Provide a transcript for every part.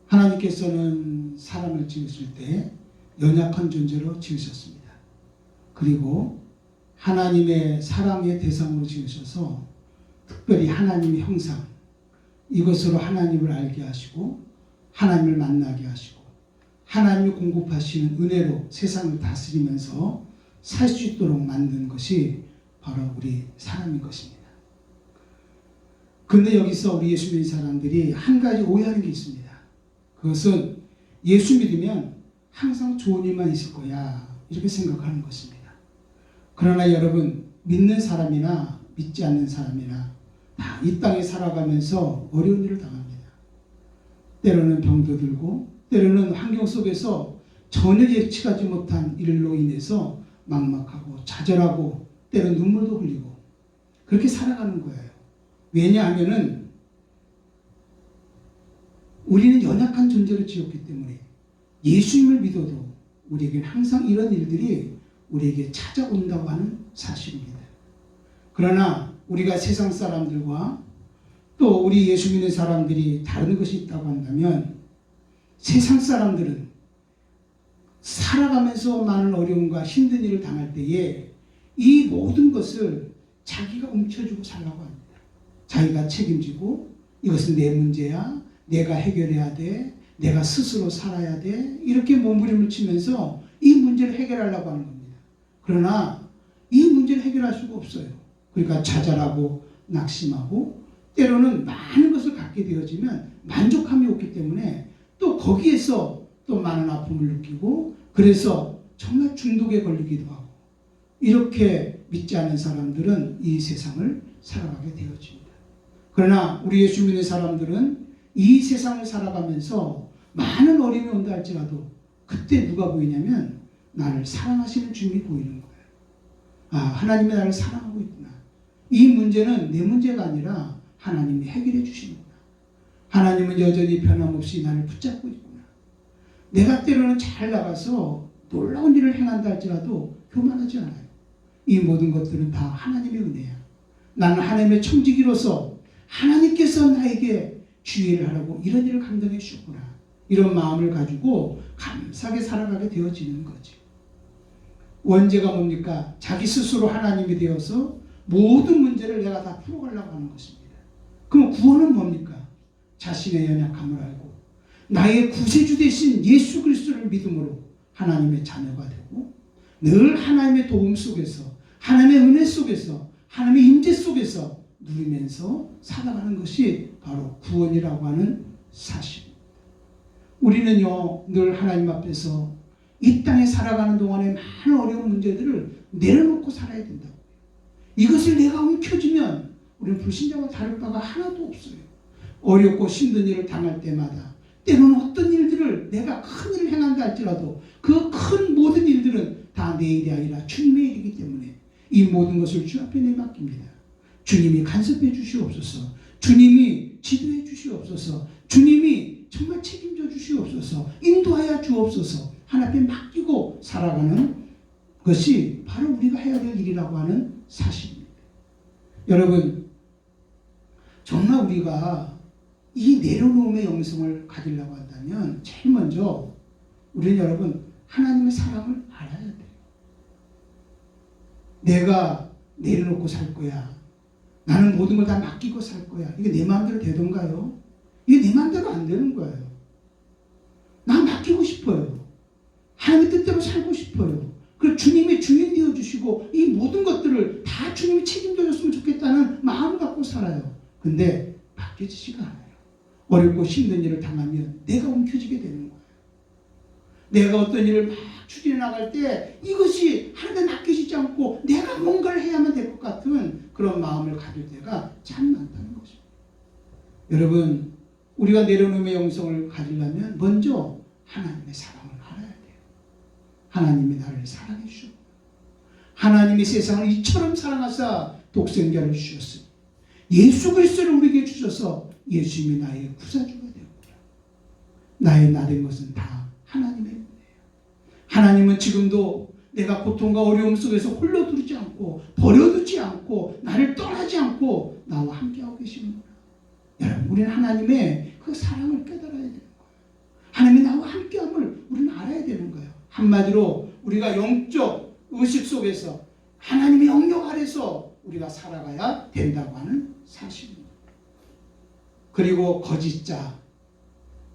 하나님께서는 사람을 지으실 때 연약한 존재로 지으셨습니다. 그리고 하나님의 사랑의 대상으로 지으셔서 특별히 하나님의 형상, 이것으로 하나님을 알게 하시고 하나님을 만나게 하시고 하나님이 공급하시는 은혜로 세상을 다스리면서 살 수 있도록 만든 것이 바로 우리 사람인 것입니다. 그런데 여기서 우리 예수 믿는 사람들이 한 가지 오해하는 게 있습니다. 그것은 예수 믿으면 항상 좋은 일만 있을 거야, 이렇게 생각하는 것입니다. 그러나 여러분, 믿는 사람이나 믿지 않는 사람이나 다 이 땅에 살아가면서 어려운 일을 당합니다. 때로는 병도 들고 때로는 환경 속에서 전혀 예측하지 못한 일로 인해서 막막하고 좌절하고 때로는 눈물도 흘리고 그렇게 살아가는 거예요. 왜냐하면은 우리는 연약한 존재로 지었기 때문에 예수님을 믿어도 우리에게는 항상 이런 일들이 우리에게 찾아온다고 하는 사실입니다. 그러나 우리가 세상 사람들과 또 우리 예수 믿는 사람들이 다른 것이 있다고 한다면, 세상 사람들은 살아가면서 많은 어려움과 힘든 일을 당할 때에 이 모든 것을 자기가 움켜쥐고 살라고 합니다. 자기가 책임지고 이것은 내 문제야, 내가 해결해야 돼, 내가 스스로 살아야 돼, 이렇게 몸부림을 치면서 이 문제를 해결하려고 하는 겁니다. 그러나 이 문제를 해결할 수가 없어요. 그러니까 좌절하고 낙심하고 때로는 많은 것을 갖게 되어지면 만족함이 없기 때문에 또 거기에서 또 많은 아픔을 느끼고, 그래서 정말 중독에 걸리기도 하고, 이렇게 믿지 않는 사람들은 이 세상을 살아가게 되어집니다. 그러나 우리 예수 믿는 사람들은 이 세상을 살아가면서 많은 어려움이 온다 할지라도 그때 누가 보이냐면 나를 사랑하시는 주님이 보이는 거예요. 아, 하나님이 나를 사랑하고 있구나. 이 문제는 내 문제가 아니라 하나님이 해결해 주시는구나. 하나님은 여전히 변함없이 나를 붙잡고 있구나. 내가 때로는 잘 나가서 놀라운 일을 행한다 할지라도 교만하지 않아요. 이 모든 것들은 다 하나님의 은혜야. 나는 하나님의 청지기로서 하나님께서 나에게 주의를 하라고 이런 일을 감당해 주셨구나. 이런 마음을 가지고 감사하게 살아가게 되어지는 거지. 원죄가 뭡니까? 자기 스스로 하나님이 되어서 모든 문제를 내가 다 풀어가려고 하는 것입니다. 그럼 구원은 뭡니까? 자신의 연약함을 알고 나의 구세주 되신 예수 그리스도를 믿음으로 하나님의 자녀가 되고 늘 하나님의 도움 속에서, 하나님의 은혜 속에서, 하나님의 임재 속에서 누리면서 살아가는 것이 바로 구원이라고 하는 사실입니다. 우리는요, 늘 하나님 앞에서 이 땅에 살아가는 동안에 많은 어려운 문제들을 내려놓고 살아야 된다고요. 이것을 내가 움켜쥐면 우리는 불신자와 다를 바가 하나도 없어요. 어렵고 힘든 일을 당할 때마다 때로는 어떤 일들을 내가 큰 일을 행한다 할지라도 그 큰 모든 일들은 다 내 일이 아니라 주님의 일이기 때문에 이 모든 것을 주 앞에 내맡깁니다. 주님이 간섭해 주시옵소서. 주님이 지도해 주시옵소서. 주님이 정말 책임져 주시옵소서. 인도하여 주옵소서. 하나님께 맡기고 살아가는 것이 바로 우리가 해야 될 일이라고 하는 사실입니다. 여러분, 정말 우리가 이 내려놓음의 영성을 가지려고 한다면 제일 먼저 우리는 여러분 하나님의 사랑을 알아야 돼요. 내가 내려놓고 살 거야. 나는 모든 걸 다 맡기고 살 거야. 이게 내 마음대로 되던가요? 이게 내 마음대로 안 되는 거예요. 나 맡기고 싶어요. 하나님의 뜻대로 살고 싶어요. 그리고 주님이 주인 되어주시고 이 모든 것들을 다 주님이 책임져 줬으면 좋겠다는 마음을 갖고 살아요. 근데 맡겨지지가 않아요. 어렵고 힘든 일을 당하면 내가 움켜쥐게 되는 거예요. 내가 어떤 일을 막 추진해 나갈 때 이것이 하나님께 맡겨지지 않고 내가 뭔가를 해야만 될 것 같은 그런 마음을 가질 때가 참 많다는 것입니다. 여러분, 우리가 내려놓음의 영성을 가지려면 먼저 하나님의 사랑을 알아야 돼요. 하나님이 나를 사랑해 주셨고 하나님이 세상을 이처럼 사랑하사 독생자를 주셨으니 예수 그리스도를 우리에게 주셔서 예수님이 나의 구사주가 되었구나. 나의 나 된 것은 다 하나님의 은혜예요. 하나님은 지금도 내가 고통과 어려움 속에서 홀로 두지 않고 버려두지 않고 나를 떠나지 않고 나와 함께하고 계시는구나. 여러분, 우리는 하나님의 그 사랑을 깨달아야 되는 거예요. 한마디로 우리가 영적 의식 속에서 하나님의 영역 아래서 우리가 살아가야 된다고 하는 사실입니다. 그리고 거짓자,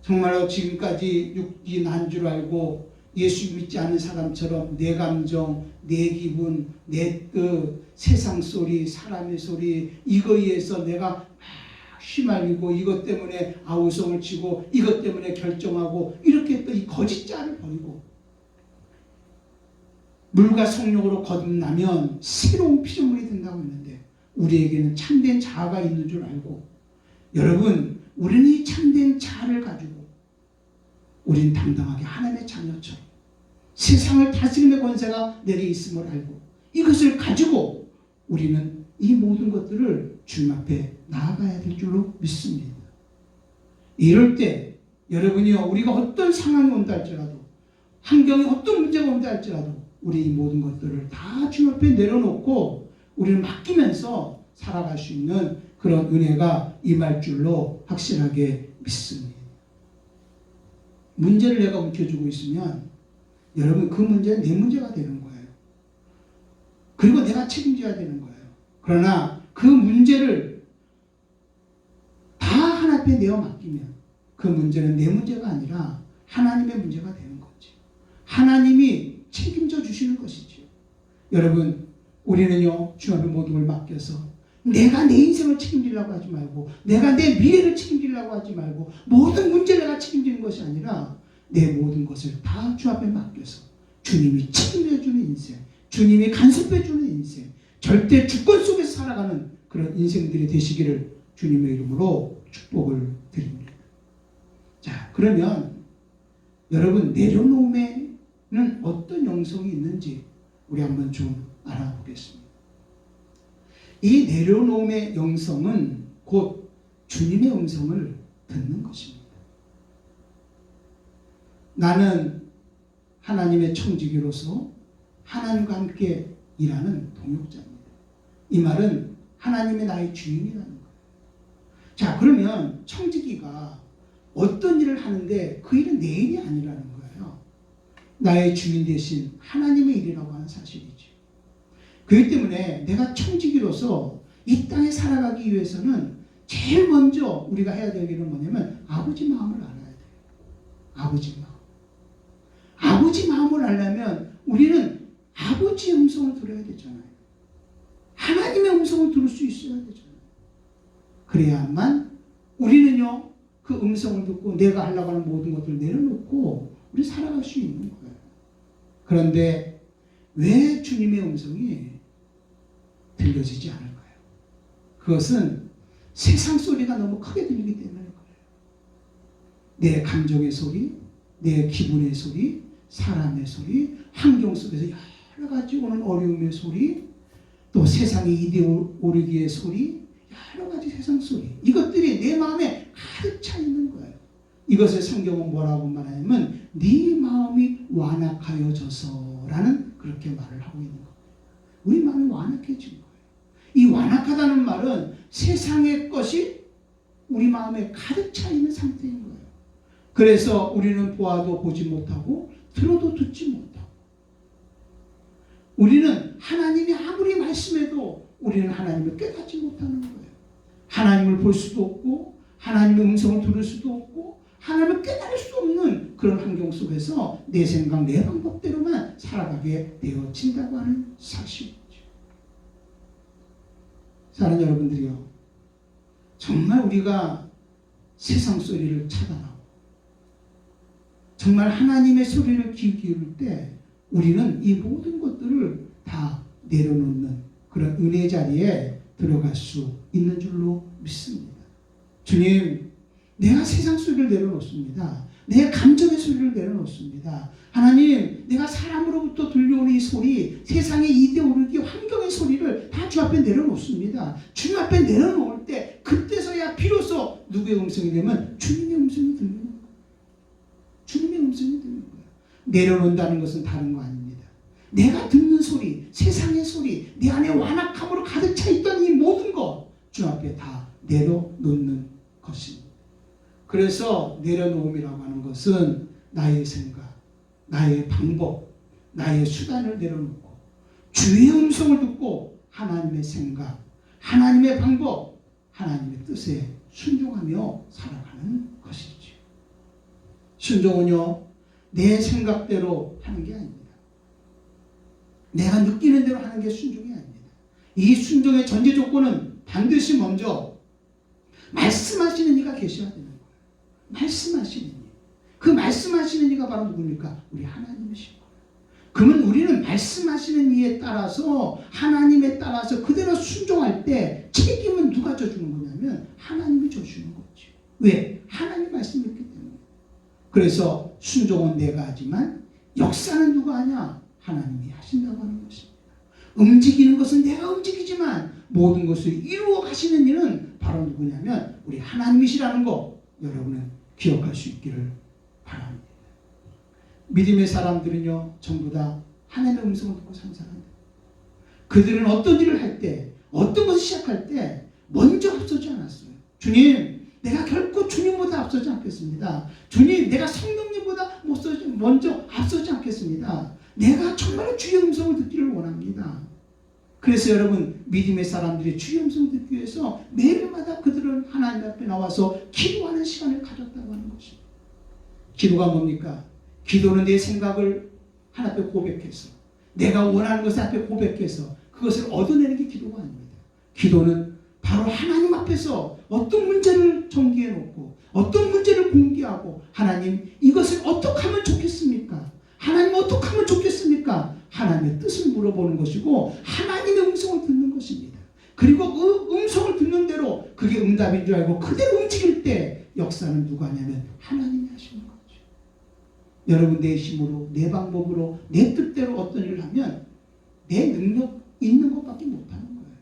정말로 지금까지 육이 난 줄 알고 예수 믿지 않는 사람처럼 내 감정, 내 기분, 내 뜻, 세상 소리, 사람의 소리, 이거에 의해서 내가 막 휘말리고 이것 때문에 아우성을 치고 이것 때문에 결정하고 이렇게 또 이 거짓자를 버리고 물과 성령으로 거듭나면 새로운 피조물이 된다고 했는데 우리에게는 참된 자아가 있는 줄 알고, 여러분, 우리는 이 참된 자아를 가지고 우리는 당당하게 하나님의 자녀처럼 세상을 다스림의 권세가 내게 있음을 알고 이것을 가지고 우리는 이 모든 것들을 주님 앞에 나아가야 될 줄로 믿습니다. 이럴 때 여러분이요, 우리가 어떤 상황이 온다 할지라도, 환경에 어떤 문제가 온다 할지라도 우리 이 모든 것들을 다 주님 앞에 내려놓고 우리를 맡기면서 살아갈 수 있는 그런 은혜가 임할 줄로 확실하게 믿습니다. 문제를 내가 움켜쥐고 있으면 여러분 그 문제는 내 문제가 되는 거예요. 그리고 내가 책임져야 되는 거예요. 그러나 그 문제를 다 하나님 앞에 내어 맡기면 그 문제는 내 문제가 아니라 하나님의 문제가 되는 거지. 하나님이 책임져 주시는 것이죠. 여러분, 우리는요, 주님 앞에 모든 걸 맡겨서 내가 내 인생을 책임지려고 하지 말고, 내가 내 미래를 책임지려고 하지 말고, 모든 문제를 내가 책임지는 것이 아니라 내 모든 것을 다 주 앞에 맡겨서 주님이 책임져 주는 인생, 주님이 간섭해 주는 인생, 절대 주권 속에서 살아가는 그런 인생들이 되시기를 주님의 이름으로 축복을 드립니다. 자, 그러면 여러분, 내려놓음에는 어떤 영성이 있는지 우리 한번 좀 알아보겠습니다. 이 내려놓음의 영성은 곧 주님의 음성을 듣는 것입니다. 나는 하나님의 청지기로서 하나님과 함께 일하는 동역자입니다. 이 말은 하나님의 나의 주인이라는 거예요. 자, 그러면 청지기가 어떤 일을 하는데 그 일은 내 일이 아니라는 거예요. 나의 주인 대신 하나님의 일이라고 하는 사실이죠. 그렇기 때문에 내가 청지기로서 이 땅에 살아가기 위해서는 제일 먼저 우리가 해야 될 일은 뭐냐면 아버지 마음을 알아야 돼요. 아버지 마음. 아버지 마음을 알려면 우리는 아버지의 음성을 들어야 되잖아요. 하나님의 음성을 들을 수 있어야 되잖아요. 그래야만 우리는요, 그 음성을 듣고 내가 하려고 하는 모든 것들을 내려놓고 우리 살아갈 수 있는 거예요. 그런데 왜 주님의 음성이 들려지지 않을까요? 그것은 세상 소리가 너무 크게 들리기 때문일 거예요. 내 감정의 소리, 내 기분의 소리, 사람의 소리, 환경 속에서 여러 가지 오는 어려움의 소리, 또 세상의 이데올로기의 소리, 여러 가지 세상 소리, 이것들이 내 마음에 가득 차 있는 거예요. 이것을 성경은 뭐라고 말하냐면 네 마음이 완악하여져서 라는 그렇게 말을 하고 있는 거예요. 우리 마음이 완악해진 거예요. 이 완악하다는 말은 세상의 것이 우리 마음에 가득 차 있는 상태인 거예요. 그래서 우리는 보아도 보지 못하고 들어도 듣지 못하고, 우리는 하나님이 아무리 말씀해도 우리는 하나님을 깨닫지 못하는 거예요. 하나님을 볼 수도 없고 하나님의 음성을 들을 수도 없고 하나님을 깨달을 수 없는 그런 환경 속에서 내 생각, 내 방법대로만 살아가게 되어진다고 하는 사실이죠. 사랑하는 여러분들이요, 정말 우리가 세상 소리를 차단하고 정말 하나님의 소리를 귀 기울일 때 우리는 이 모든 것들을 다 내려놓는 그런 은혜 자리에 들어갈 수 있는 줄로 믿습니다. 주님, 내가 세상 소리를 내려놓습니다. 내 감정의 소리를 내려놓습니다. 하나님, 내가 사람으로부터 들려오는 이 소리, 세상의 이데올로기, 환경의 소리를 다 주 앞에 내려놓습니다. 주님 앞에 내려놓을 때 그때서야 비로소 누구의 음성이 되면 주님의 음성이 들리는 거예요. 주님의 음성이 들리는 거예요. 내려놓는다는 것은 다른 거 아닙니다. 내가 듣는 소리, 세상의 소리, 내 안에 완악함으로 가득 차 있던 이 모든 것 주 앞에 다 내려놓는 것입니다. 그래서 내려놓음이라고 하는 것은 나의 생각, 나의 방법, 나의 수단을 내려놓고 주의 음성을 듣고 하나님의 생각, 하나님의 방법, 하나님의 뜻에 순종하며 살아가는 것이죠. 순종은요, 내 생각대로 하는 게 아닙니다. 내가 느끼는 대로 하는 게 순종이 아닙니다. 이 순종의 전제 조건은 반드시 먼저 말씀하시는 이가 계셔야 되는 거예요. 말씀하시는 이. 그 말씀하시는 이가 바로 누굽니까? 우리 하나님이신 거예요. 그러면 우리는 말씀하시는 이에 따라서, 하나님에 따라서 그대로 순종할 때 책임은 누가 져주는 거냐면 하나님이 져주는 거죠. 왜? 하나님 말씀이 있기 때문에. 그래서 순종은 내가 하지만 역사는 누가 하냐? 하나님이 하신다고 하는 것입니다. 움직이는 것은 내가 움직이지만 모든 것을 이루어 가시는 이는 바로 누구냐면 우리 하나님이시라는 거 여러분은 기억할 수 있기를 바랍니다. 믿음의 사람들은요, 전부 다 하나님의 음성을 듣고 사는 사람들. 그들은 어떤 일을 할 때, 어떤 것을 시작할 때 먼저 앞서지 않았어요. 주님, 내가 결코 주님보다 앞서지 않겠습니다. 주님, 내가 성령님보다 먼저 앞서지 않겠습니다. 내가 정말 주의 음성을 듣기를 원합니다. 그래서 여러분, 믿음의 사람들이 주의 음성을 듣기 위해서 매일마다 그들은 하나님 앞에 나와서 기도하는 시간을 가졌다고 하는 것입니다. 기도가 뭡니까? 기도는 내 생각을 하나님 앞에 고백해서, 내가 원하는 것을 앞에 고백해서 그것을 얻어내는 게 기도가 아닙니다. 기도는 바로 하나님 앞에서 어떤 문제를 정기해 놓고 어떤 문제를 공개하고, 하나님, 이것을 어떻게 하면 좋겠습니까? 하나님, 어떻게 하면 좋겠습니까? 하나님의 뜻을 물어보는 것이고 하나님의 음성을 듣는 것입니다. 그리고 그 음성을 듣는 대로 그게 응답인 줄 알고 그대로 움직일 때 역사는 누가 하냐면 하나님이 하시는 거죠. 여러분, 내 힘으로, 내 방법으로, 내 뜻대로 어떤 일을 하면 내 능력 있는 것밖에 못하는 거예요.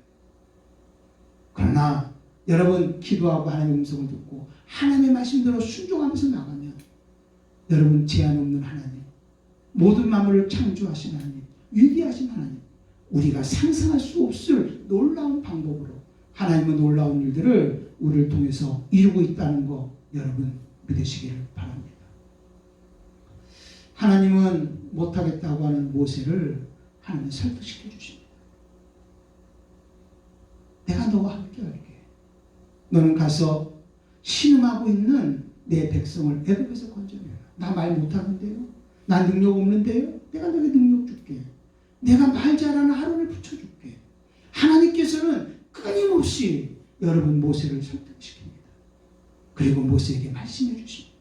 그러나 여러분, 기도하고 하나님의 음성을 듣고 하나님의 말씀대로 순종하면서 나가면 여러분, 제한 없는 하나님, 모든 만물을 창조하신 하나님, 위대하신 하나님, 우리가 상상할 수 없을 놀라운 방법으로 하나님의 놀라운 일들을 우리를 통해서 이루고 있다는 거 여러분 믿으시기를 바랍니다. 하나님은 못하겠다고 하는 모세를 하나님이 설득시켜 주십니다. 내가 너와 함께 할게. 너는 가서 신음하고 있는 내 백성을 애굽에서 건져내라. 나 말 못하는데요? 나 능력 없는데요? 내가 너에게 능력 줄게. 내가 말 잘하는 아론을 붙여줄게. 하나님께서는 끊임없이 여러분 모세를 설득시킵니다. 그리고 모세에게 말씀해 주십니다.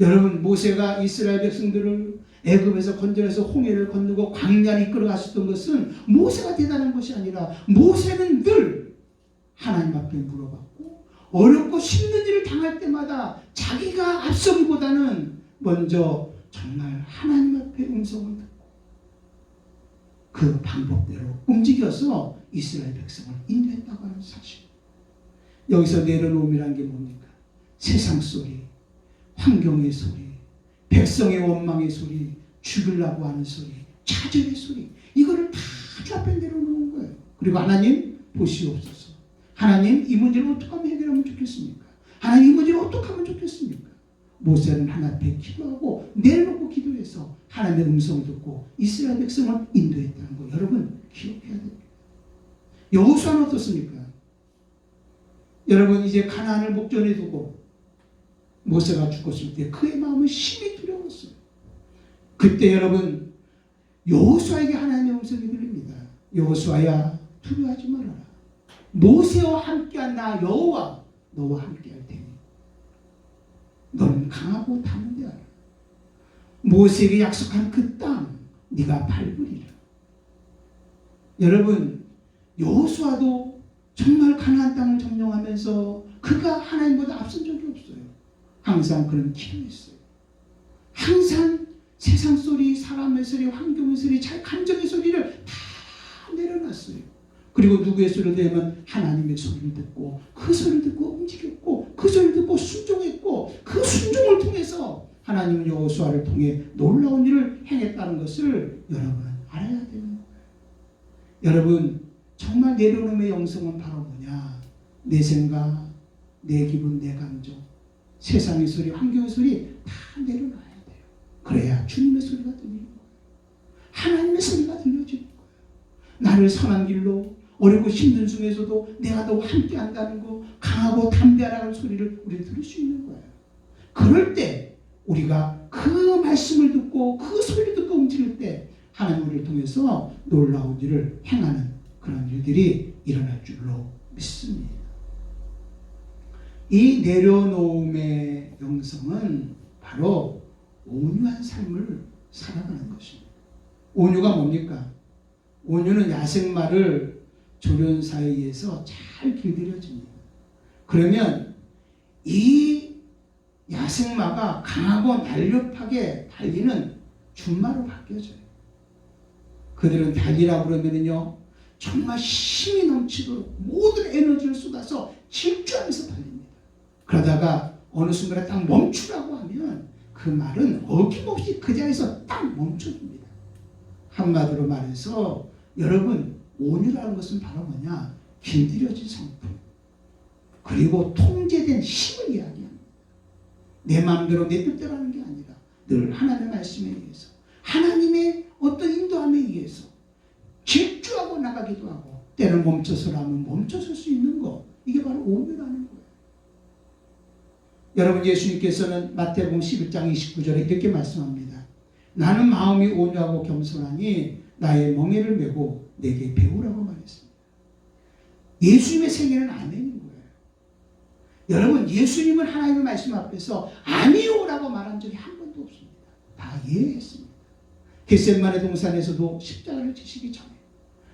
여러분, 모세가 이스라엘 백성들을 애굽에서 건져내서 홍해를 건너고 광야를 이끌어 갔었던 것은 모세가 대단한 것이 아니라 모세는 늘 하나님 앞에 물어봤고 어렵고 힘든 일을 당할 때마다 자기가 앞서기보다는 먼저 정말 하나님 앞에 음성을 듣고 그 방법대로 움직여서 이스라엘 백성을 인도했다고 하는 사실. 여기서 내려놓음이란 게 뭡니까? 세상 소리, 환경의 소리, 백성의 원망의 소리, 죽으려고 하는 소리, 차별의 소리, 이거를 다 주 앞에 내려놓은 거예요. 그리고 하나님, 보시옵소서. 하나님, 이 문제를 어떻게 하면 해결하면 좋겠습니까? 하나님, 이 문제를 어떻게 하면 좋겠습니까? 모세는 하나님 앞에 기도하고 내려놓고 기도해서 하나님의 음성을 듣고 이스라엘 백성을 인도했다는 거 여러분 기억해야 됩니다. 여호수아는 어떻습니까? 여러분, 이제 가나안을 목전에 두고 모세가 죽었을 때 그의 마음은 심히 두려웠어요. 그때 여러분, 여호수아에게 하나님의 음성이 들립니다. 여호수아야, 두려워하지 말아라. 모세와 함께한 나 여호와 너와 함께할 테니 너는 강하고 담대하라. 모세에게 약속한 그 땅 네가 밟으리라. 여러분, 여호수아도 정말 가나안 땅을 점령하면서 그가 하나님보다 앞선 적이 없어요. 항상 그런 기도했어요. 항상 세상 소리, 사람의 소리, 환경의 소리, 감정의 소리를 다 내려놨어요. 그리고 누구의 소리를 들으면 하나님의 소리를 듣고 그 소리를 듣고 움직였고 그 소리를 듣고 순종했고 그 순종을 통해서 하나님은 여호수아를 통해 놀라운 일을 행했다는 것을 여러분은 알아야 되는 거예요. 여러분, 정말 내려놓음의 영성은 바로 뭐냐? 내 생각, 내 기분, 내 감정, 세상의 소리, 환경의 소리 다 내려놔야 돼요. 그래야 주님의 소리가 들리는 거예요. 하나님의 소리가 들려지는 거예요. 나를 선한 길로 어렵고 힘든 중에서도 내가 너와 함께 한다는 거, 강하고 담대하라는 소리를 우리는 들을 수 있는 거예요. 그럴 때 우리가 그 말씀을 듣고 그 소리를 듣고 움직일 때 하나님 우리를 통해서 놀라운 일을 행하는 그런 일들이 일어날 줄로 믿습니다. 이 내려놓음의 영성은 바로 온유한 삶을 살아가는 것입니다. 온유가 뭡니까? 온유는 야생마를 조련사에 의해서 잘 길들여집니다. 그러면 이 야생마가 강하고 날렵하게 달리는 준마로 바뀌어져요. 그들은 달리라고 그러면은요, 정말 힘이 넘치도록 모든 에너지를 쏟아서 질주하면서 달립니다. 그러다가 어느 순간에 딱 멈추라고 하면 그 말은 어김없이 그 자리에서 딱 멈춰줍니다. 한마디로 말해서 여러분, 온유라는 것은 바로 뭐냐? 길들여진 성품, 그리고 통제된 힘을 이야기합니다. 내 마음대로 내 뜻대로 하는 게 아니라 늘 하나님의 말씀에 의해서, 하나님의 어떤 인도함에 의해서 질주하고 나가기도 하고, 때는 멈춰서라면 멈춰설 수 있는 것, 이게 바로 온유라는 거예요. 여러분, 예수님께서는 마태복음 11장 29절에 이렇게 말씀합니다. 나는 마음이 온유하고 겸손하니 나의 멍에를 메고 내게 배우라고 말했습니다. 예수님의 세계는 아멘인 거예요. 여러분, 예수님은 하나님의 말씀 앞에서 아니오라고 말한 적이 한 번도 없습니다. 다 이해했습니다. 겟세마네 동산에서도 십자가를 지시기 전에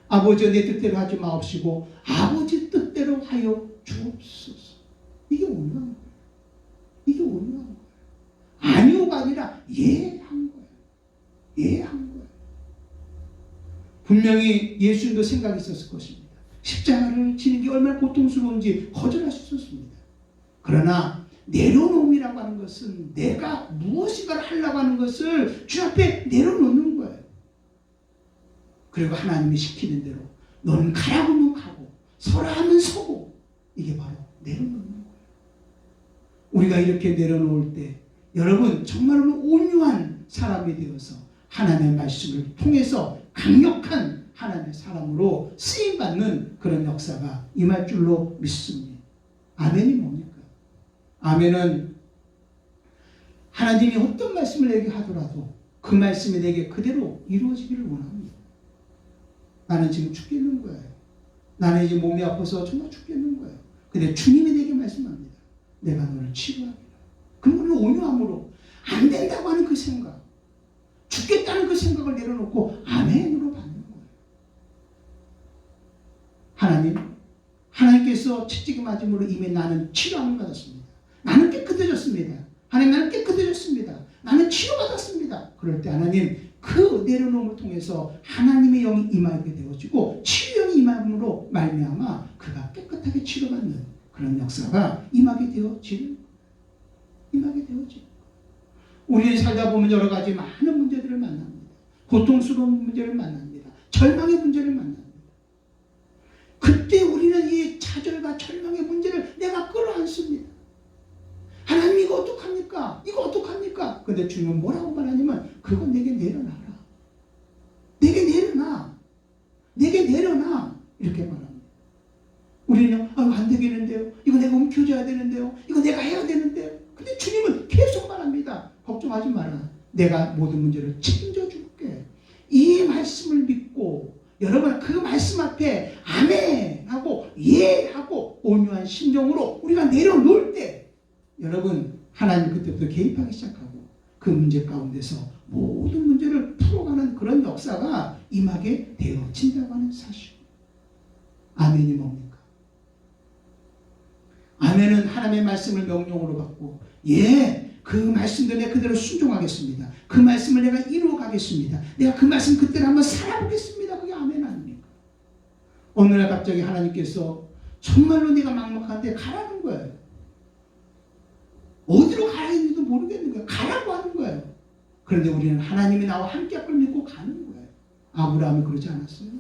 아버지 내 뜻대로 하지 마옵시고 아버지 뜻대로 하여 주옵소서. 이게 온유한 거예요. 이게 온유한 거예요. 아니오가 아니라 예한 거예요. 예한 거예요. 분명히 예수님도 생각이 있었을 것입니다. 십자가를 지는 게 얼마나 고통스러운지 거절할 수 있었습니다. 그러나 내려놓음이라고 하는 것은 내가 무엇인가를 하려고 하는 것을 주 앞에 내려놓는 거예요. 그리고 하나님이 시키는 대로 너는 가라고 하면 가고 서라 하면 서고, 이게 바로 내려놓는 거예요. 우리가 이렇게 내려놓을 때 여러분 정말로 온유한 사람이 되어서 하나님의 말씀을 통해서 강력한 하나님의 사람으로 쓰임받는 그런 역사가 임할 줄로 믿습니다. 아멘이 뭡니까? 아멘은 하나님이 어떤 말씀을 내게 하더라도 그 말씀이 내게 그대로 이루어지기를 원합니다. 나는 지금 죽겠는 거예요. 나는 이제 몸이 아파서 정말 죽겠는 거예요. 근데 주님이 내게 말씀합니다. 내가 너를 치료하리라. 그거는 온유함으로 안 된다고 하는 그 생각, 죽겠다는 그 생각을 내려놓고 아멘으로 받는 거예요. 하나님께서 채찍이 맞음으로 이미 나는 치료함을 받았습니다. 나는 깨끗해졌습니다. 하나님, 나는 깨끗해졌습니다. 나는 치료받았습니다. 그럴 때 하나님, 그 내려놓음을 통해서 하나님의 영이 임하게 되어지고 치유영이 임함으로 말미암아 그가 깨끗하게 치료받는 그런 역사가 임하게 되어지는 거예요. 우리는 살다 보면 여러 가지 많은 문제들을 만납니다. 고통스러운 문제를 만납니다. 절망의 문제를 만납니다. 그때 우리는 이 좌절과 절망의 문제를 내가 끌어안습니다. 하나님, 이거 어떡합니까? 이거 어떡합니까? 근데 주님은 뭐라고 말하냐면 그건 내게 내려놔라. 내게 내려놔. 내게 내려놔. 이렇게 말합니다. 우리는 안 되겠는데요. 이거 내가 움켜줘야 되는데요. 이거 내가 해야 되는데요. 근데 주님은 계속 말합니다. 걱정하지 마라. 내가 모든 문제를 책임져 줄게. 이 말씀을 믿고 여러분 그 말씀 앞에 아멘 하고 예 하고 온유한 심정으로 우리가 내려놓을 때 여러분 하나님 그때부터 개입하기 시작하고 그 문제 가운데서 모든 문제를 풀어가는 그런 역사가 임하게 되어진다고 하는 사실. 아멘이 뭡니까? 아멘은 하나님의 말씀을 명령으로 받고 예, 그 말씀대로 내가 그대로 순종하겠습니다. 그 말씀을 내가 이루어 가겠습니다. 내가 그 말씀 그대로 한번 살아보겠습니다. 그게 아멘 아닙니까? 어느 날 갑자기 하나님께서 정말로 내가 막막한데 가라는 거예요. 어디로 가야 했는지도 모르겠는 거예요. 가라고 하는 거예요. 그런데 우리는 하나님이 나와 함께 할 걸 믿고 가는 거예요. 아브라함이 그러지 않았어요?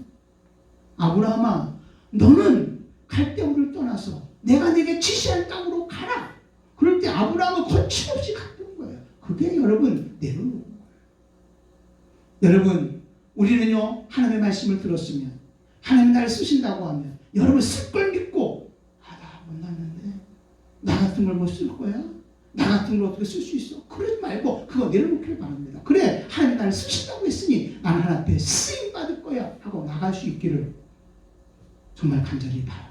아브라함아, 너는 갈대우를 떠나서 내가 내게 지시할 땅으로 가라. 그럴 때 아브라함은 거침없이 갔던 거예요. 그게 여러분 내려놓은 거예요. 여러분, 우리는요, 하나님의 말씀을 들었으면, 하나님 나를 쓰신다고 하면, 여러분 쓸 걸 믿고, 나 못났는데, 나 같은 걸 뭐 쓸 거야? 나 같은 걸 어떻게 쓸 수 있어? 그러지 말고, 그거 내려놓기를 바랍니다. 그래, 하나님 나를 쓰신다고 했으니, 나는 하나님 앞에 쓰임 받을 거야. 하고 나갈 수 있기를 정말 간절히 바랍니다.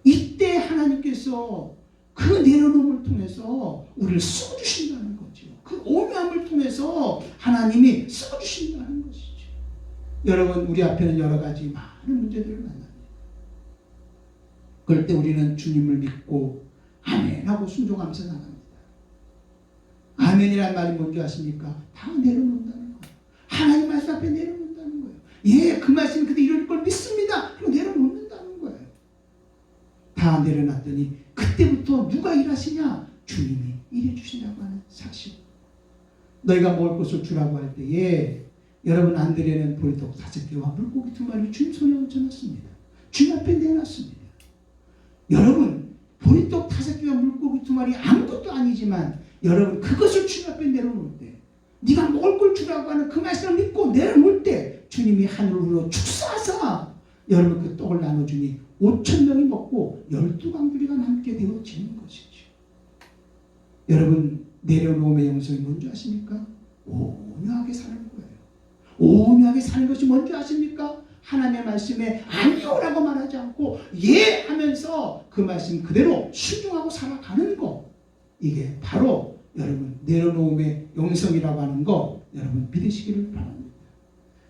이때 하나님께서 그 내려놓음을 통해서 우리를 써주신다는 거죠. 그 오묘함을 통해서 하나님이 써주신다는 것이죠. 여러분, 우리 앞에는 여러 가지 많은 문제들을 만납니다. 그럴 때 우리는 주님을 믿고 아멘 하고 순종하면서 나갑니다. 아멘이란 말이 뭔지 아십니까? 다 내려놓는다는 거예요. 하나님 말씀 앞에 내려놓는다는 거예요. 예, 그 말씀이 그때 이럴 걸 믿습니다. 그리고 내려놓는다는 거예요. 다 내려놨더니 그때부터 누가 일하시냐? 주님이 일해주신다고 하는 사실. 너희가 먹을 것을 주라고 할 때에 여러분, 안드레는 보리떡 5개와 물고기 2마리를 주님 손에 얹어놨습니다. 주님 앞에 내놨습니다. 여러분, 보리떡 5개와 물고기 2마리 아무것도 아니지만 여러분, 그것을 주님 앞에 내려놓을 때, 네가 먹을 걸 주라고 하는 그 말씀을 믿고 내려놓을 때 주님이 하늘로 축사하사 여러분 그 떡을 나눠주니 5,000명이 먹고 12강주리가 남게 되어지는 것이죠. 여러분, 내려놓음의 영성이 뭔지 아십니까? 오묘하게 사는 거예요. 오묘하게 사는 것이 뭔지 아십니까? 하나님의 말씀에 아니오라고 말하지 않고 예 하면서 그 말씀 그대로 순종하고 살아가는 것, 이게 바로 여러분 내려놓음의 영성이라고 하는 거 여러분 믿으시기를 바랍니다.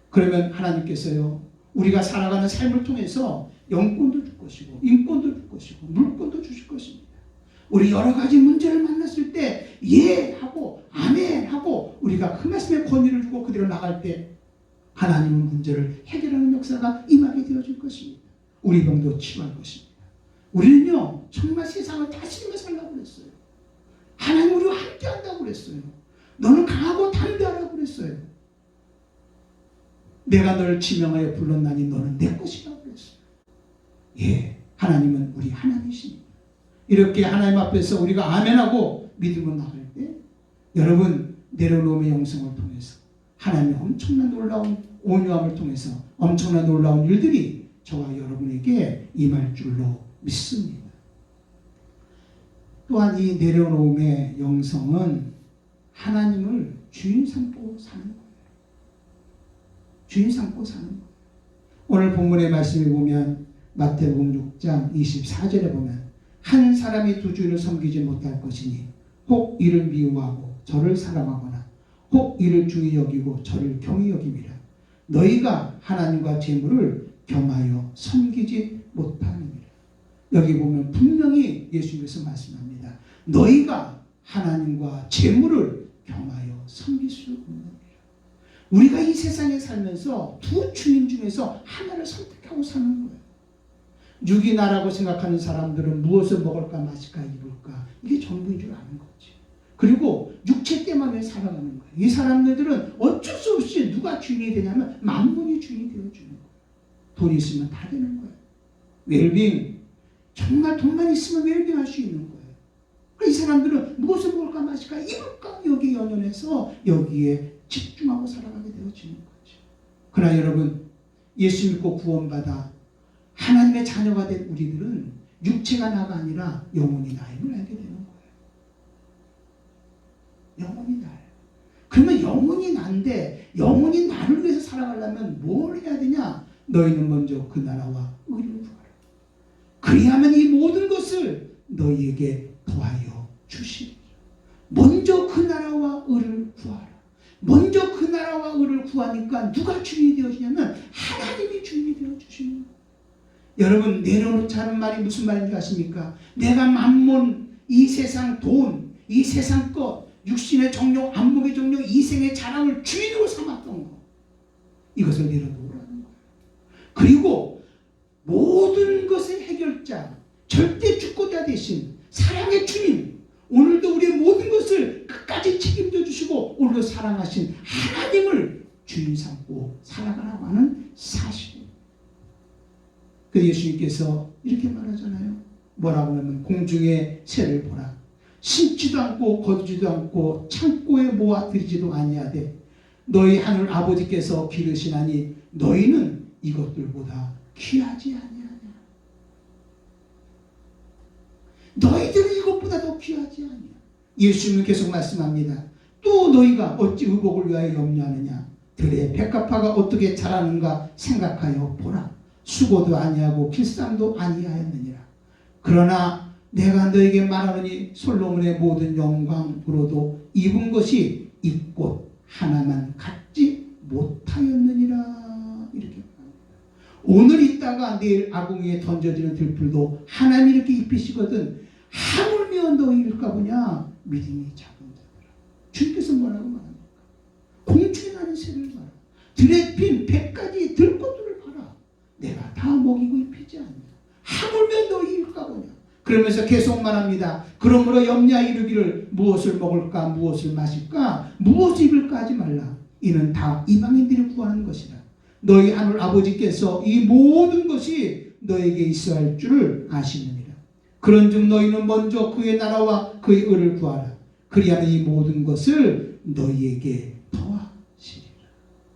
그러면 하나님께서요, 우리가 살아가는 삶을 통해서 영권도 줄 것이고 인권도 줄 것이고 물권도 주실 것입니다. 우리 여러 가지 문제를 만났을 때 예 하고 아멘 하고 우리가 그 말씀에 권위를 주고 그대로 나갈 때 하나님은 문제를 해결하는 역사가 임하게 되어질 것입니다. 우리 병도 치유할 것입니다. 우리는요, 정말 세상을 다스리며 살라고 그랬어요. 하나님 우리와 함께 한다고 그랬어요. 너는 강하고 담대하라고 그랬어요. 내가 너를 지명하여 불렀나니 너는 내 것이라고 그랬어요. 예, 하나님은 우리 하나님이십니다. 이렇게 하나님 앞에서 우리가 아멘하고 믿음으로 나갈 때 여러분, 내려놓음의 영성을 통해서 하나님의 엄청난 놀라운 온유함을 통해서 엄청난 놀라운 일들이 저와 여러분에게 임할 줄로 믿습니다. 또한 이 내려놓음의 영성은 하나님을 주인 삼고 사는 거예요. 주인 삼고 사는 거예요. 오늘 본문의 말씀을 보면 마태복음 6장 24절에 보면 한 사람이 두 주인을 섬기지 못할 것이니 혹 이를 미워하고 저를 사랑하거나 혹 이를 중히 여기고 저를 경히 여김이라. 너희가 하나님과 재물을 겸하여 섬기지 못하느니라. 여기 보면 분명히 예수님께서 말씀합니다. 너희가 하나님과 재물을 겸하여 섬길 수 없느니라. 우리가 이 세상에 살면서 두 주인 중에서 하나를 선택하고 사는 거예요. 육이나라고 생각하는 사람들은 무엇을 먹을까 마실까 입을까 이게 전부인 줄 아는 거지. 그리고 육체 때문에 살아가는 거예요. 이 사람들은 어쩔 수 없이 누가 주인이 되냐면 만물이 주인이 되어주는 거예요. 돈이 있으면 다 되는 거예요. 웰빙, 정말 돈만 있으면 웰빙 할 수 있는 거예요. 이 사람들은 무엇을 먹을까 마실까 입을까 여기에 연연해서 여기에 집중하고 살아가게 되어지는 거죠. 그러나 여러분, 예수 믿고 구원받아 하나님의 자녀가 된 우리들은 육체가 나가 아니라 영혼이 나임을 알게 되는 거예요. 영혼이 나요. 그러면 영혼이 난데 영혼이 나를 위해서 살아가려면 뭘 해야 되냐? 너희는 먼저 그 나라와 의를 구하라. 그리하면 이 모든 것을 너희에게 더하여 주시리라. 먼저 그 나라와 의를 구하라. 먼저 그 나라와 의를 구하니까 누가 주인이 되어주냐면 하나님이 주인이 되어주시는 거예요. 여러분, 내려놓자는 말이 무슨 말인지 아십니까? 내가 만몬, 이 세상 돈, 이 세상 것, 육신의 정욕, 안목의 정욕, 이생의 자랑을 주인으로 삼았던 거, 이것을 내려놓으라는 거예요. 그리고 모든 것의 해결자, 절대 주권자 대신 사랑의 주님, 오늘도 우리의 모든 것을 끝까지 책임져 주시고 오늘도 사랑하신 하나님을 주인 삼고 살아가라고 하는 사실입니다. 그래서 예수님께서 이렇게 말하잖아요. 뭐라고 하면 공중의 새를 보라. 심지도 않고 거두지도 않고 창고에 모아 들이지도 아니하되 너희 하늘 아버지께서 기르시나니 너희는 이것들보다 귀하지 아니하냐. 너희들은 이것보다 더 귀하지 아니야. 예수님은 계속 말씀합니다. 또 너희가 어찌 의복을 위하여 염려하느냐. 들의 백합화가 어떻게 자라는가 생각하여 보라. 수고도 아니하고 길쌈도 아니하였느니라. 그러나 내가 너에게 말하노니 솔로몬의 모든 영광으로도 입은 것이 이 꽃 하나만 갖지 못하였느니라. 이렇게 말합니다. 오늘 있다가 내일 아궁이에 던져지는 들풀도 하나님이 이렇게 입히시거든 하물며 너희일까 보냐. 믿음이 작은 자들아. 주님께서 뭐라고 말합니까? 공중에 나는 새를 봐라. 들에 핀 100가지 들꽃들을 봐라. 내가 다 먹이고 입히지 않냐. 하물며 너희일까 보냐. 그러면서 계속 말합니다. 그러므로 염려 이르기를 무엇을 먹을까 무엇을 마실까 무엇을 입을까 하지 말라. 이는 다 이방인들이 구하는 것이다. 너희 하늘 아버지께서 이 모든 것이 너에게 있어야 할 줄을 아시느니라. 그런즉 너희는 먼저 그의 나라와 그의 의를 구하라. 그리하면 이 모든 것을 너희에게 더하시리라.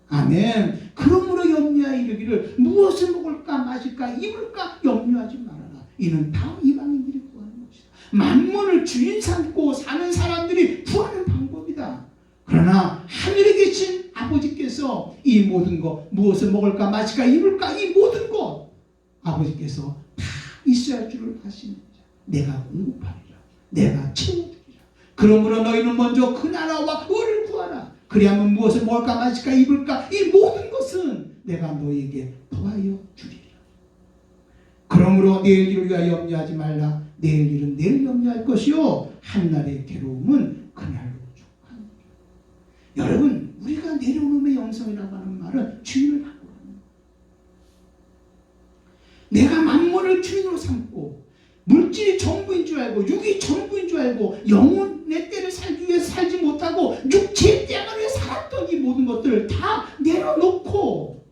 아멘. 그러므로 염려하여 이르기를 무엇을 먹을까 마실까 입을까 염려하지 말아라. 이는 다 이방인들이 구하는 것이다. 만물을 주인 삼고 사는 사람들이 구하는 방법이다. 그러나 하늘에 계신 아버지께서 이 모든 것 무엇을 먹을까 마실까 입을까 이 모든 것 아버지께서 다 있어야 할 줄을 아시느니라. 내가 공급하리라. 내가 채워주리라. 그러므로 너희는 먼저 그 나라와 의를 구하라. 그리하면 무엇을 먹을까 마실까 입을까 이 모든 것은 내가 너희에게 더하여 주리라. 그러므로 내일 일을 위하여 염려하지 말라. 내일 일은 내일 염려할 것이요 한날의 괴로움은 그날로 족하니라. 여러분 우리가 내려오는 영성이라고 하는 말은 주인을 바꾸라는 거예요. 내가 만물을 주인으로 삼고 물질이 전부인 줄 알고 육이 전부인 줄 알고 영혼의 때를 살기 위해서 살지 못하고 육체의 때만 위해 살았던 이 모든 것들을 다 내려놓고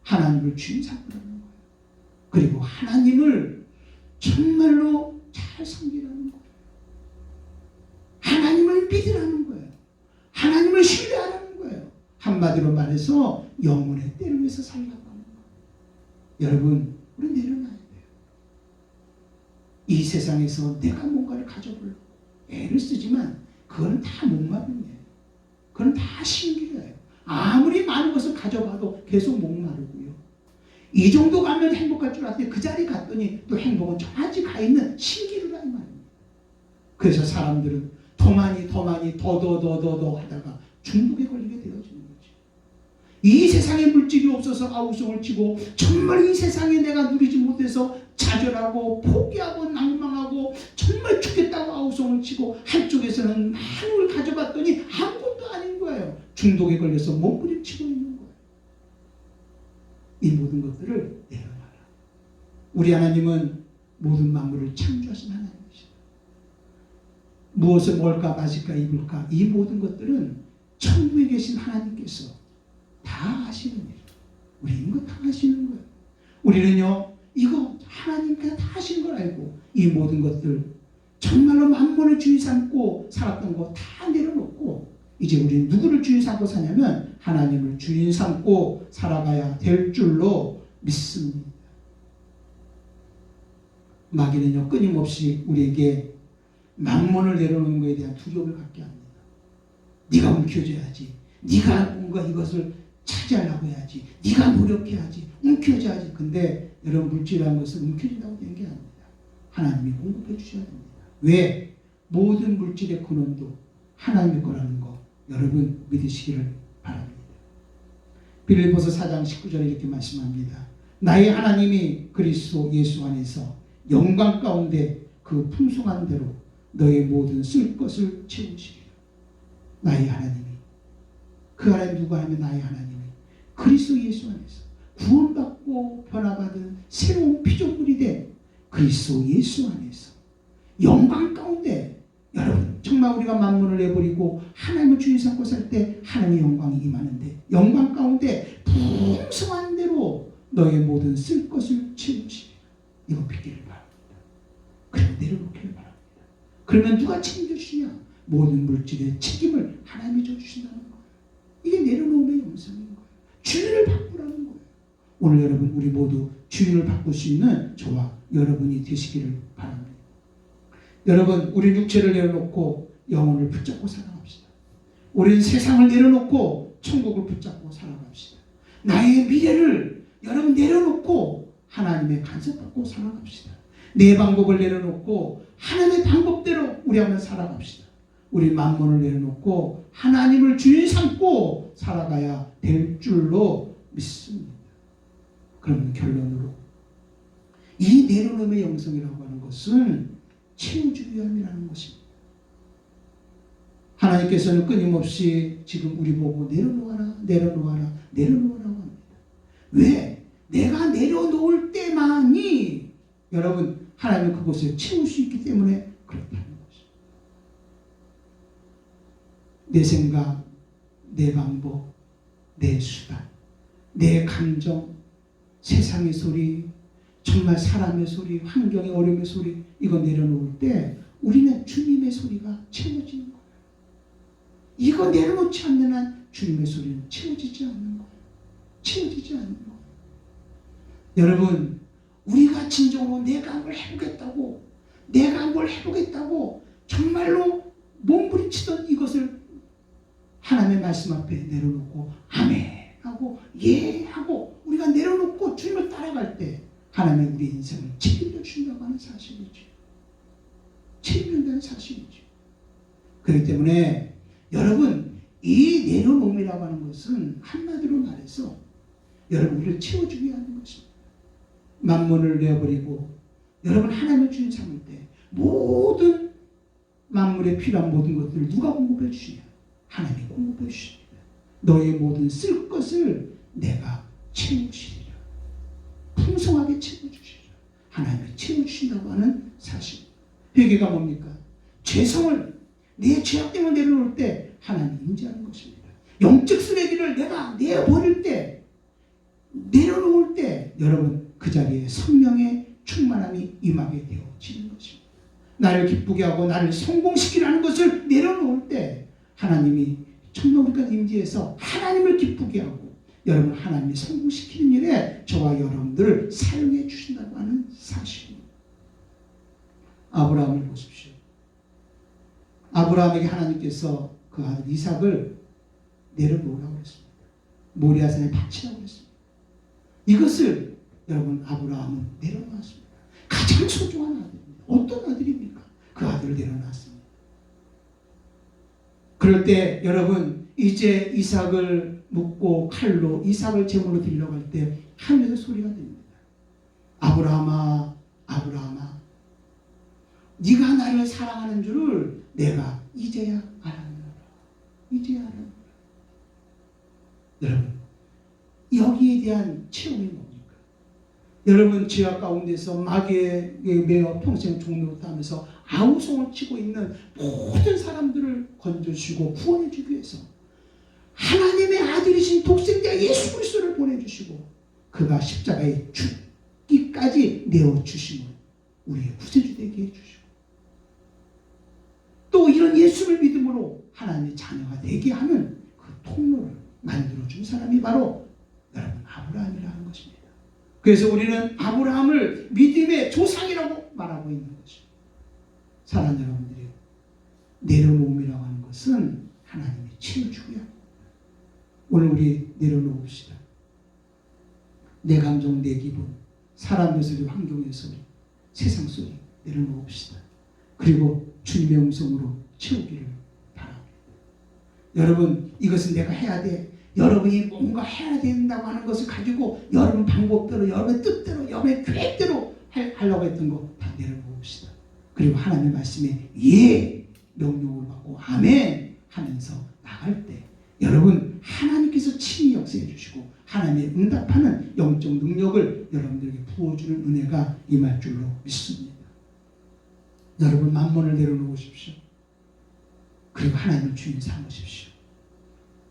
하나님을 주인 삼으라는 거예요. 그리고 하나님을 정말로 잘 섬기라는 거예요. 하나님을 믿으라는 거예요. 하나님을 신뢰하라는 거예요. 한마디로 말해서 영혼의 때를 위해서 살라고 하는 거예요. 여러분 우리 내려놔야 돼요. 이 세상에서 내가 뭔가를 가져보려고 애를 쓰지만 그거는 다 목마름이에요. 그건 다 신기해요. 아무리 많은 것을 가져봐도 계속 목마르고요. 이 정도 가면 행복할 줄 알았더니 그 자리 갔더니 또 행복은 저까지 가 있는 신기루라 이 말입니다. 그래서 사람들은 더 많이 더 하다가 중독에 걸리게 되어지는 거죠. 이 세상에 물질이 없어서 아우성을 치고 정말 이 세상에 내가 누리지 못해서 좌절하고 포기하고 낭망하고 정말 죽겠다고 아우성을 치고 한쪽에서는 많은 걸 가져봤더니 아무것도 아닌 거예요. 중독에 걸려서 몸부림치고 있는 거예요. 이 모든 것들을 내려놔라. 우리 하나님은 모든 만물을 창조하신 하나님이시다. 무엇을 먹을까 마실까 입을까 이 모든 것들은 천국에 계신 하나님께서 다 하시는 일. 우리는 이거 다 하시는 거예요. 우리는요 이거 하나님께서 다 하시는 걸 알고 이 모든 것들 정말로 만물을 주인 삼고 살았던 거 다 내려놓고 이제 우리는 누구를 주인 삼고 사냐면 하나님을 주인 삼고 살아가야 될 줄로 믿습니다. 마귀는요 끊임없이 우리에게 만몬을 내려놓는 것에 대한 두려움을 갖게 합니다. 네가 움켜줘야지. 네가 뭔가 이것을 차지하려고 해야지. 네가 노력해야지. 움켜줘야지. 근데 여러분 물질이라는 것은 움켜진다고 되는 게 아닙니다. 하나님이 공급해 주셔야 됩니다. 왜? 모든 물질의 근원도 하나님의 거라는 거 여러분 믿으시기를 바랍니다. 빌립보서 4장 19절에 이렇게 말씀합니다. 나의 하나님이 그리스도 예수 안에서 영광 가운데 그 풍성한 대로 너의 모든 쓸 것을 채우시리라. 나의 하나님이 그 하나님 누가 하면 나의 하나님이 그리스도 예수 안에서 구원받고 변화받은 새로운 피조물이 된 그리스도 예수 안에서 영광 가운데 여러분 정말 우리가 만물을 내버리고 하나님을 주인 삼고 살 때 하나님의 영광이 임하는데 영광 가운데 풍성한 대로 너의 모든 쓸 것을 채우시리라. 이거 믿기를 바랍니다. 그리고 내려놓기를 바랍니다. 그러면 누가 책임져주시냐? 모든 물질의 책임을 하나님이 져주신다는 거예요. 이게 주인을 바꾸라는 거예요. 오늘 여러분 우리 모두 주인을 바꿀 수 있는 저와 여러분이 되시기를 바랍니다. 여러분 우리 육체를 내려놓고 영혼을 붙잡고 살아갑시다. 우리는 세상을 내려놓고 천국을 붙잡고 살아갑시다. 나의 미래를 여러분 내려놓고 하나님의 간섭받고 살아갑시다. 내 방법을 내려놓고 하나님의 방법대로 우리 한번 살아갑시다. 우리 만몬을 내려놓고 하나님을 주인 삼고 살아가야 될 줄로 믿습니다. 그러면 결론으로 이 내려놓음의 영성이라고 하는 것은 채우주기 위함이라는 것입니다. 하나님께서는 끊임없이 지금 우리 보고 내려놓아라 내려놓아라 내려놓으라고 합니다. 왜? 내가 내려놓을 때만이 여러분 하나님은 그것을 채울 수 있기 때문에 그렇다는 것입니다. 내 생각, 내 방법, 내 수단, 내 감정, 세상의 소리, 정말 사람의 소리, 환경의 어려움의 소리 이거 내려놓을 때 우리는 주님의 소리가 채워지는 거예요. 이거 내려놓지 않는 한 주님의 소리는 채워지지 않는 거예요. 채워지지 않는 거예요. 여러분 우리가 진정으로 내가 뭘 해보겠다고 내가 뭘 해보겠다고 정말로 몸부림치던 이것을 하나님의 말씀 앞에 내려놓고 아멘 하고 예 하고 우리가 내려놓고 주님을 따라갈 때 하나님의 우리 인생을 책임져 주신다고 하는 사실이죠. 책임진다는 사실이죠. 그렇기 때문에 여러분 이 내려놓음이라고 하는 것은 한마디로 말해서 여러분 우리를 채워주기 위한 것입니다. 만몬을 내어버리고 여러분 하나님을 주인 삼을 때 모든 만물에 필요한 모든 것들을 누가 공급해 주시냐? 하나님이 공급해 주십니다. 너의 모든 쓸 것을 내가 채우시리라. 풍성하게 채워주시리라. 하나님이 채워주신다고 하는 사실. 회개가 뭡니까? 죄성을 내 죄악됨을 내려놓을 때 하나님이 인지하는 것입니다. 영적 쓰레기를 내가 내어버릴 때 내려놓을 때 여러분 그 자리에 성령의 충만함이 임하게 되어지는 것입니다. 나를 기쁘게 하고 나를 성공시키라는 것을 내려놓을 때 하나님이 정말 우리가 임재해서 하나님을 기쁘게 하고 여러분 하나님이 성공시키는 일에 저와 여러분들을 사용해 주신다고 하는 사실입니다. 아브라함을 보십시오. 아브라함에게 하나님께서 그 아들 이삭을 내려놓으라고 했습니다. 모리아산에 바치라고 했습니다. 이것을 여러분 아브라함은 내려놨습니다. 가장 소중한 아들입니다. 어떤 아들입니까? 그 아들을 내려놨습니다. 그럴 때 여러분 이제 이삭을 묶고 칼로 이삭을 제물로 드리려고 할 때 하늘에서 소리가 들립니다. 아브라함아 아브라함아 네가 나를 사랑하는 줄을 내가 이제야 알았노라. 이제야 알았노라. 여러분 여기에 대한 체험이 뭡니까? 여러분 죄악 가운데서 마귀에 매어 평생 종노릇 하면서 아우성을 치고 있는 모든 사람들을 건져주시고 구원해주기 위해서 하나님의 아들이신 독생자 예수 그리스도를 보내주시고 그가 십자가에 죽기까지 내어주심을 우리의 구세주 되게 해주시고 또 이런 예수를 믿음으로 하나님의 자녀가 되게 하는 그 통로를 만들어준 사람이 바로 여러분 아브라함이라는 것입니다. 그래서 우리는 아브라함을 믿음의 조상이라고 말하고 있는 것입니다. 사랑하는 여러분들이 내려놓음이라고 하는 것은 하나님이 채워주고요. 오늘 우리 내려놓읍시다. 내 감정, 내 기분, 사람의 소리, 환경의 소리, 세상 소리 내려놓읍시다. 그리고 주님의 음성으로 채우기를 바랍니다. 여러분 이것은 내가 해야 돼. 여러분이 뭔가 해야 된다고 하는 것을 가지고 여러분 방법대로 여러분의 뜻대로 여러분의 계획대로 하려고 했던 거 다 내려놓읍시다. 그리고 하나님의 말씀에 예 명령을 받고 아멘 하면서 나갈 때 여러분 하나님께서 친히 역사해 주시고 하나님의 응답하는 영적 능력을 여러분들에게 부어주는 은혜가 임할 줄로 믿습니다. 여러분 만몬을 내려놓으십시오. 그리고 하나님을 주인 삼으십시오.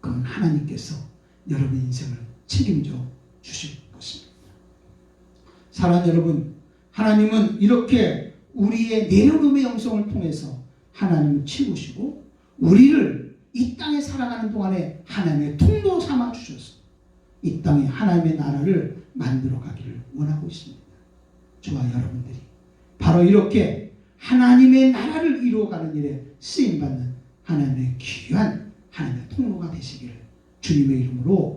그럼 하나님께서 여러분 인생을 책임져 주실 것입니다. 사랑하는 여러분, 하나님은 이렇게 우리의 내려놓음의 영성을 통해서 하나님을 채우시고 우리를 이 땅에 살아가는 동안에 하나님의 통로 삼아 주셔서 이 땅에 하나님의 나라를 만들어 가기를 원하고 있습니다. 저와 여러분들이 바로 이렇게 하나님의 나라를 이루어가는 일에 쓰임받는 하나님의 귀한 하나님의 통로가 되시기를 주님의 이름으로